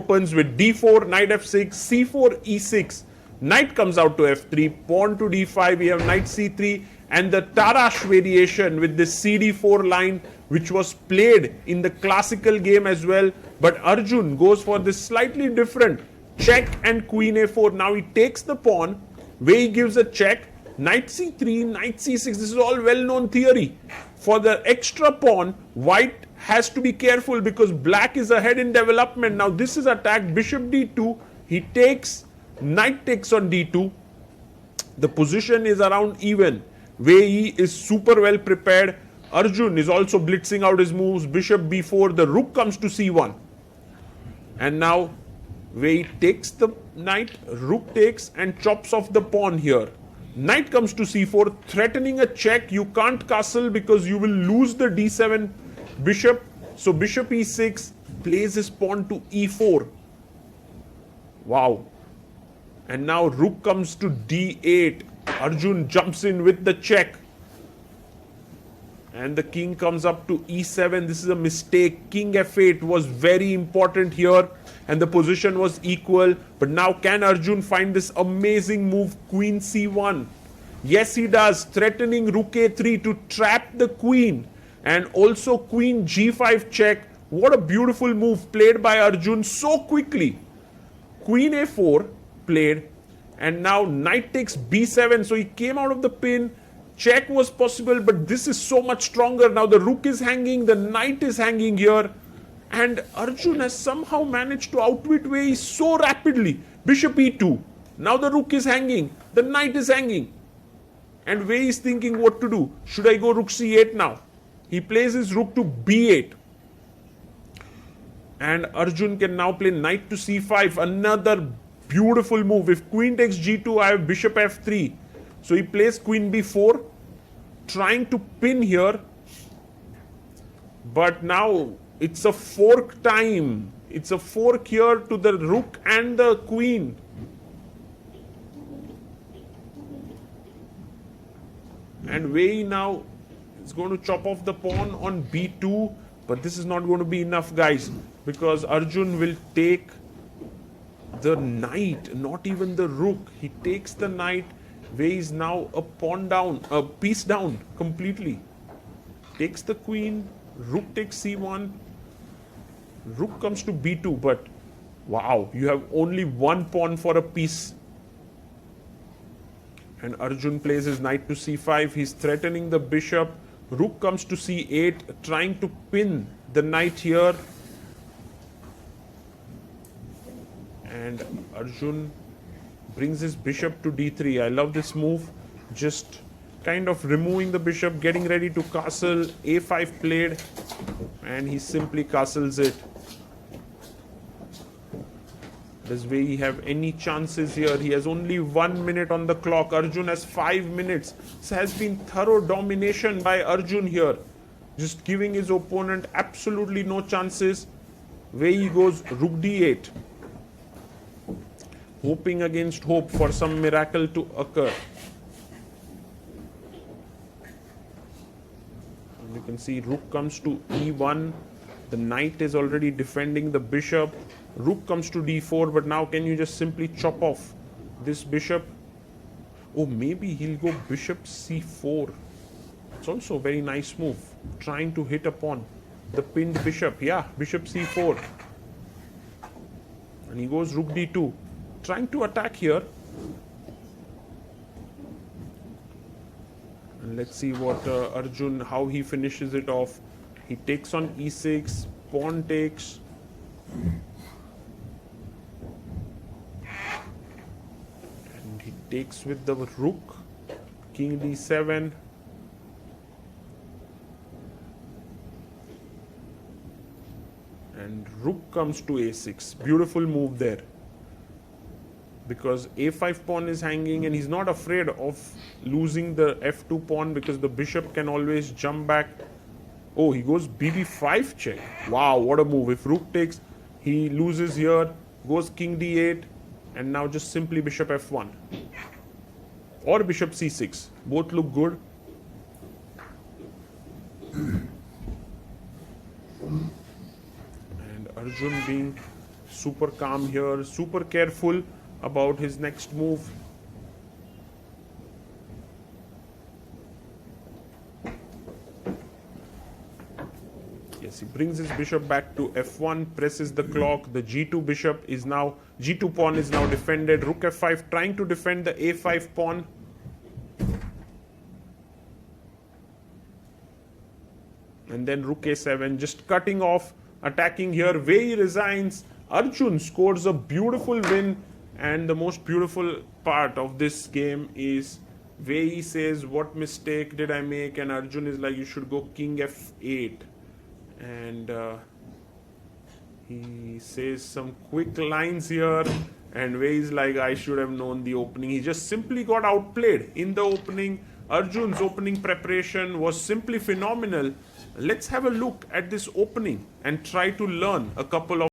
opens with d4, knight f6, c4, e6. Knight comes out to f3, pawn to d5, we have knight c3, and the Tarash variation with this cd4 line, which was played in the classical game as well. But Arjun goes for this slightly different check and queen a4. Now he takes the pawn, where he gives a check, knight c3, knight c6. This is all well-known theory. For the extra pawn, white has to be careful because black is ahead in development. Now this is attacked, bishop d2, he takes, knight takes on d2. The position is around even. Wei Yi is super well prepared. Arjun is also blitzing out his moves. Bishop b4, the rook comes to c1. And now Wei Yi takes the knight, rook takes and chops off the pawn here. Knight comes to c4, threatening a check. You can't castle because you will lose the d7 bishop. So bishop e6, plays his pawn to e4. Wow. And now rook comes to d8. Arjun jumps in with the check. And the king comes up to e7. This is a mistake. King f8 was very important here. And the position was equal. But now can Arjun find this amazing move, queen c1? Yes, he does. Threatening rook a3 to trap the queen. And also queen g5 check. What a beautiful move played by Arjun so quickly. Queen a4 played. And now knight takes b7. So he came out of the pin. Check was possible, but this is so much stronger. Now the rook is hanging, the knight is hanging here. And Arjun has somehow managed to outwit Wei Yi so rapidly. Bishop e2. Now the rook is hanging, the knight is hanging. And Wei Yi is thinking what to do. Should I go rook c8 now? He plays his rook to b8. And Arjun can now play knight to c5. Another beautiful move. If queen takes g2, I have bishop f3. So he plays queen b4, trying to pin here. But now it's a fork time. It's a fork here to the rook and the queen. And Wei Yi now is going to chop off the pawn on b2. But this is not going to be enough, guys, because Arjun will take the knight, not even the rook. He takes the knight. Wei Yi is now a pawn down, a piece down completely. Takes the queen, rook takes c1, rook comes to b2, but wow, you have only one pawn for a piece. And Arjun plays his knight to c5, he's threatening the bishop, rook comes to c8, trying to pin the knight here. And Arjun brings his bishop to d3. I love this move. Just kind of removing the bishop, getting ready to castle. a5 played, and he simply castles it. Does Wei Yi have any chances here? He has only 1 minute on the clock. Arjun has 5 minutes. This has been thorough domination by Arjun here. Just giving his opponent absolutely no chances. Wei Yi goes rook d8. Hoping against hope for some miracle to occur. And you can see rook comes to e1. The knight is already defending the bishop. Rook comes to d4, but now can you just simply chop off this bishop? Oh, maybe he'll go bishop c4. It's also a very nice move. Trying to hit upon the pinned bishop. Yeah, bishop c4. And he goes rook d2. Trying to attack here. And let's see what Arjun, how he finishes it off. He takes on e6, pawn takes. And he takes with the rook, king d7. And rook comes to a6. Beautiful move there. Because a5 pawn is hanging and he's not afraid of losing the f2 pawn because the bishop can always jump back. Oh, he goes bb5 check. Wow, what a move. If rook takes, he loses here, goes king d8, and now just simply bishop f1. Or bishop c6. Both look good. And Arjun being super calm here, super careful about his next move. Yes, he brings his bishop back to f1, presses the clock. The g2 bishop is now, g2 pawn is now defended. Rook f5, trying to defend the a5 pawn. And then rook a7, just cutting off, attacking here. Wei resigns. Arjun scores a beautiful win. And the most beautiful part of this game is Wei says, what mistake did I make? And Arjun is like, you should go king f8. And he says some quick lines here. And Wei is like, I should have known the opening. He just simply got outplayed in the opening. Arjun's opening preparation was simply phenomenal. Let's have a look at this opening and try to learn a couple of